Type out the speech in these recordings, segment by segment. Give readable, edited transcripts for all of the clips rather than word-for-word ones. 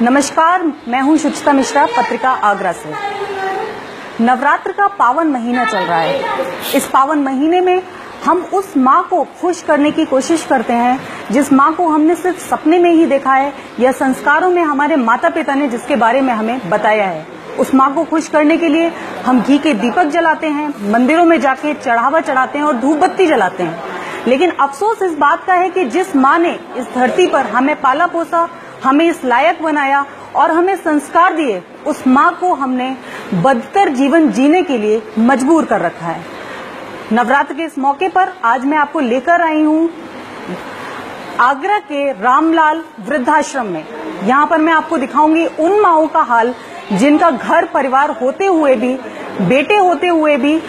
नमस्कार, मैं हूं शुचिता मिश्रा, पत्रिका आगरा से। नवरात्र का पावन महीना चल रहा है। इस पावन महीने में हम उस माँ को खुश करने की कोशिश करते हैं जिस माँ को हमने सिर्फ सपने में ही देखा है या संस्कारों में हमारे माता पिता ने जिसके बारे में हमें बताया है। उस माँ को खुश करने के लिए हम घी के दीपक जलाते हैं, मंदिरों में जाके चढ़ावा चढ़ाते हैं और धूप बत्ती जलाते हैं। लेकिन अफसोस इस बात का है कि जिस माँ ने इस धरती पर हमें पाला पोसा, हमें इस लायक बनाया और हमें संस्कार दिए, उस माँ को हमने बदतर जीवन जीने के लिए मजबूर कर रखा है। नवरात्र के इस मौके पर आज मैं आपको लेकर आई हूँ आगरा के रामलाल वृद्धाश्रम में। यहाँ पर मैं आपको दिखाऊंगी उन माँओं का हाल जिनका घर परिवार होते हुए भी, बेटे होते हुए भी,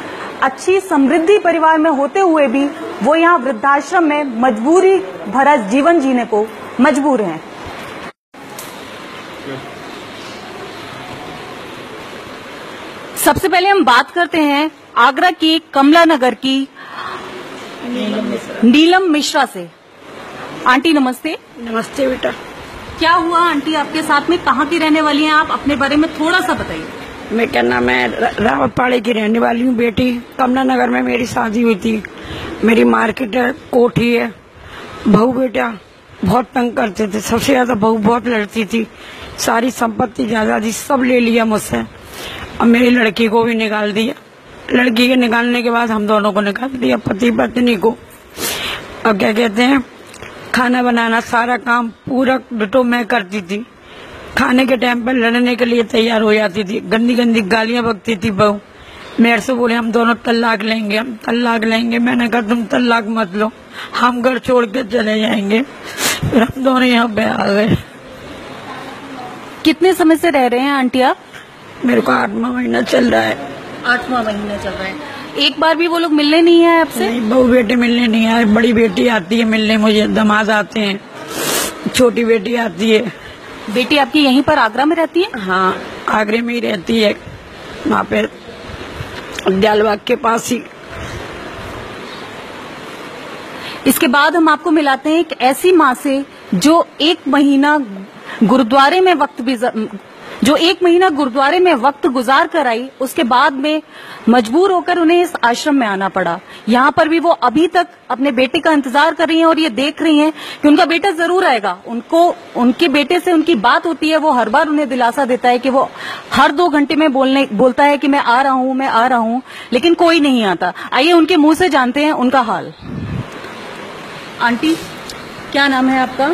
अच्छी समृद्धि परिवार में होते हुए भी वो यहाँ वृद्धाश्रम में मजबूरी भरा जीवन जीने को मजबूर हैं। सबसे पहले हम बात करते हैं आगरा की कमला नगर की नीलम मिश्रा से। आंटी नमस्ते। नमस्ते बेटा। क्या हुआ आंटी आपके साथ में, कहाँ की रहने वाली हैं आप? अपने बारे में थोड़ा सा बताइए। बेटा ना, मैं रावतपाड़े की रहने वाली हूँ। बेटी कमला नगर में मेरी शादी हुई थी। मेरी मार्केट है, कोठी है। बहू बेटा बहुत तंग करते थे, सबसे ज्यादा बहू बहुत लड़ती थी। सारी संपत्ति जायदाद सब ले लिया मुझसे। अब मेरी लड़की को भी निकाल दिया। लड़की के निकालने के बाद हम दोनों को निकाल दिया, पति पत्नी को। अब क्या कहते हैं, खाना बनाना सारा काम पूरा डिटो मैं करती थी। खाने के टाइम पर लड़ने के लिए तैयार हो जाती थी, गंदी गंदी गालियां बकती थी बहू। मेरे से बोले हम दोनों तलाक लेंगे, हम तलाक लेंगे। मैंने कहा तुम तलाक मत लो, हम घर छोड़ के चले जाएंगे। फिर हम दोनों यहाँ पे आ गए। कितने समय से रह रहे हैं आंटी आप? मेरे को 8वां महीना चल रहा है। 8वां महीना चल रहा है। एक बार भी वो लोग मिलने नहीं आए आपसे? नहीं, बहू बेटे मिलने नहीं आए। बड़ी बेटी आती है मिलने मुझे, दामाद आते हैं, छोटी बेटी आती है। बेटी आपकी यहीं पर आगरा में रहती है? हाँ, आगरे में ही रहती है, वहाँ पे दयालबाग के पास ही। इसके बाद हम आपको मिलाते हैं एक ऐसी माँ से जो एक महीना गुरुद्वारे में वक्त गुजार कर आई। उसके बाद में मजबूर होकर उन्हें इस आश्रम में आना पड़ा। यहाँ पर भी वो अभी तक अपने बेटे का इंतजार कर रही हैं और ये देख रही हैं कि उनका बेटा जरूर आएगा। उनके बेटे से उनकी बात होती है, वो हर बार उन्हें दिलासा देता है कि वो हर 2 घंटे में बोलता है कि मैं आ रहा हूँ, लेकिन कोई नहीं आता। आइए उनके मुंह से जानते हैं उनका हाल। आंटी, क्या नाम है आपका?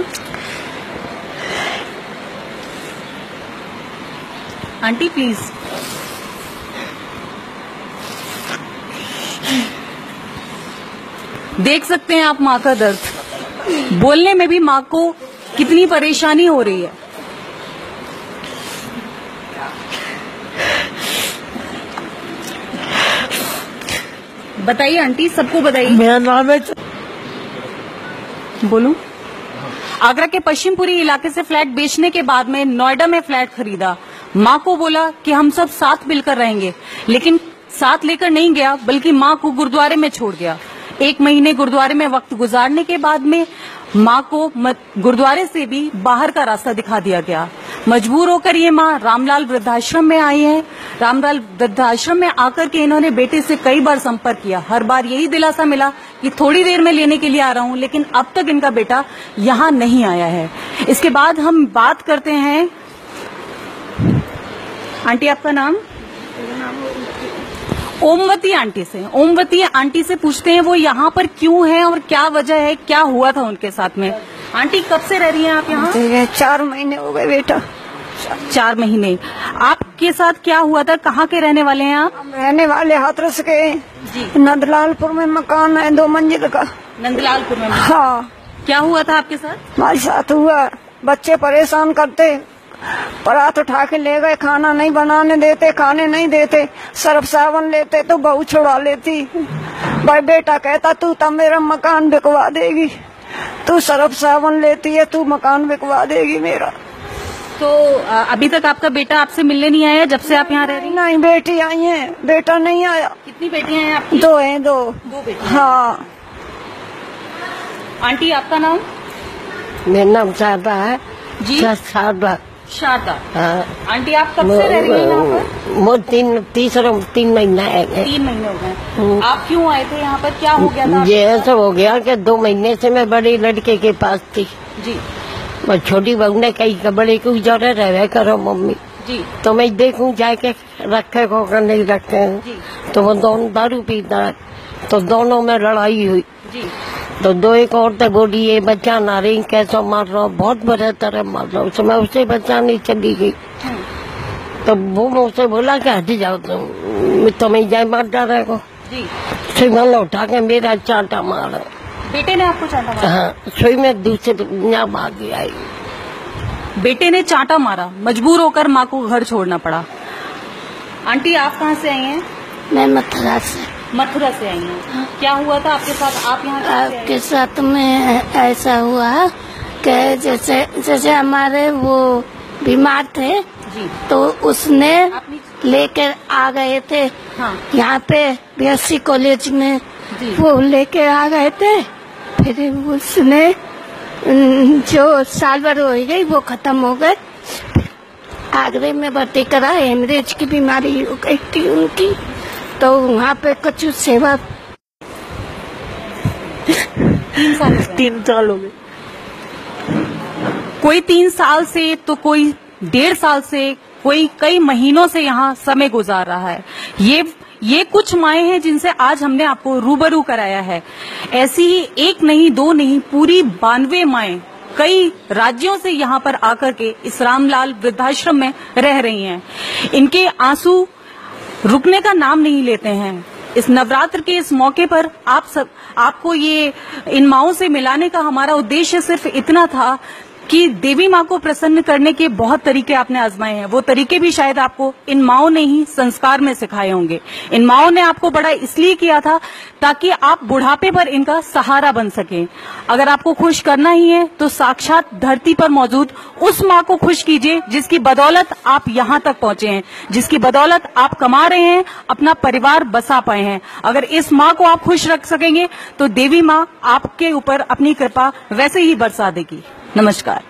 Aunty please. देख सकते हैं आप माँ का दर्द। बोलने में भी माँ को कितनी परेशानी हो रही है। बताइए आंटी, सबको बताइए। मेरा नाम है। बोलूं? आगरा के पश्चिमपुरी इलाके से फ्लैट बेचने के बाद में नोएडा में फ्लैट खरीदा। माँ को बोला कि हम सब साथ मिलकर रहेंगे, लेकिन साथ लेकर नहीं गया, बल्कि माँ को गुरुद्वारे में छोड़ गया। 1 महीने गुरुद्वारे में वक्त गुजारने के बाद में माँ को गुरुद्वारे से भी बाहर का रास्ता दिखा दिया गया। मजबूर होकर ये माँ रामलाल वृद्धाश्रम में आई है। रामलाल वृद्धाश्रम में आकर के इन्होंने बेटे से कई बार संपर्क किया। हर बार यही दिलासा मिला कि थोड़ी देर में लेने के लिए आ रहा हूँ, लेकिन अब तक इनका बेटा यहाँ नहीं आया है। इसके बाद हम बात करते हैं, आंटी आपका नाम? ओमवती आंटी से। ओमवती आंटी से पूछते हैं वो यहाँ पर क्यों है और क्या वजह है, क्या हुआ था उनके साथ में। आंटी कब से रह रही हैं आप यहाँ? 4 महीने हो गए बेटा। 4 महीने। आपके साथ क्या हुआ था? कहाँ के रहने वाले हैं आप? हम रहने वाले हाथरस के जी। नंदलालपुर में मकान है 2 मंजिल का। नंदलालपुर में? हाँ। क्या हुआ था आपके साथ? हमारे साथ हुआ, बच्चे परेशान करते, परात उठा के ले गए, खाना नहीं बनाने देते, खाने नहीं देते, सर्फ साबुन लेते तो बहू छुड़ा लेती। भाई बेटा कहता तू तब मेरा मकान बिकवा देगी, तू सर्फ साबुन लेती है, तू मकान बिकवा देगी मेरा। तो अभी तक आपका बेटा आपसे मिलने नहीं आया जब से आप यहाँ रह रही हैं? नहीं, बेटी आई है, बेटा नहीं आया। कितनी बेटियां हैं आपकी? 2 हैं। 2 बेटियां। हाँ। आंटी आपका नाम? मेरा नाम शारदा है। जी? शारदा। शारदा। हाँ। आंटी आप कब से रह रही हैं यहाँ पर? वो 3 महीना है। 3 महीने हो गए। आप क्यों आए थे यहाँ पर, क्या हो गया था? ये ऐसा हो गया कि 2 महीने से मैं बड़े लड़के के पास थी जी और छोटी बहू ने कही कि बड़े को जरा रह करो मम्मी जी तो मैं देखूं जाके रखे को नहीं रखे जी तो वो दोनों दारू पीता है तो दोनों में लड़ाई हुई जी। तो 2 एक औरतें बोली ये बच्चा ना रही कैसा मार रहा हूँ बहुत बुरे तरह मार रहा हूँ तो मैं उसे बचाने चली गई तो वो मुझसे बोला कि हट जाओ तुम मैं जाए मार डाले को जी। सुई में उठा के मेरा चांटा मारा बेटे ने आपको चांटा मारा? हाँ सुई में दूसरे यहाँ भाग आई। बेटे ने चांटा मारा, मजबूर होकर माँ को घर छोड़ना पड़ा। आंटी आप कहाँ से आई हैं? मैं मथुरा से। मथुरा से आई हैं। क्या हुआ था आपके साथ? आप यहाँ कैसे आई? आपके साथ में ऐसा हुआ कि जैसे हमारे वो बीमार थे जी तो उसने लेकर आ गए थे। हाँ यहाँ पे BSc कॉलेज में जी। वो लेके आ गए थे। फिर उसने जो साल भर हो गई वो खत्म हो गए। आगरे में भर्ती करा, हेमरेज की बीमारी हो गई थी उनकी तो वहाँ पे कुछ सेवा 3 साल हो गए। कोई 3 साल से तो कोई 1.5 साल से, कोई कई महीनों से यहाँ समय गुजार रहा है। ये कुछ माएं हैं जिनसे आज हमने आपको रूबरू कराया है। ऐसी ही 1 नहीं 2 नहीं पूरी 92 माएं कई राज्यों से यहाँ पर आकर के इस रामलाल वृद्धाश्रम में रह रही हैं। इनके आंसू रुकने का नाम नहीं लेते हैं। इस नवरात्र के इस मौके पर आपको ये इन माओं से मिलाने का हमारा उद्देश्य सिर्फ इतना था कि देवी माँ को प्रसन्न करने के बहुत तरीके आपने आजमाए हैं। वो तरीके भी शायद आपको इन माओं ने ही संस्कार में सिखाए होंगे। इन माओं ने आपको बड़ा इसलिए किया था ताकि आप बुढ़ापे पर इनका सहारा बन सकें। अगर आपको खुश करना ही है तो साक्षात धरती पर मौजूद उस माँ को खुश कीजिए जिसकी बदौलत आप यहाँ तक पहुंचे हैं, जिसकी बदौलत आप कमा रहे हैं, अपना परिवार बसा पाए हैं। अगर इस माँ को आप खुश रख सकेंगे तो देवी माँ आपके ऊपर अपनी कृपा वैसे ही बरसा देगी। नमस्कार।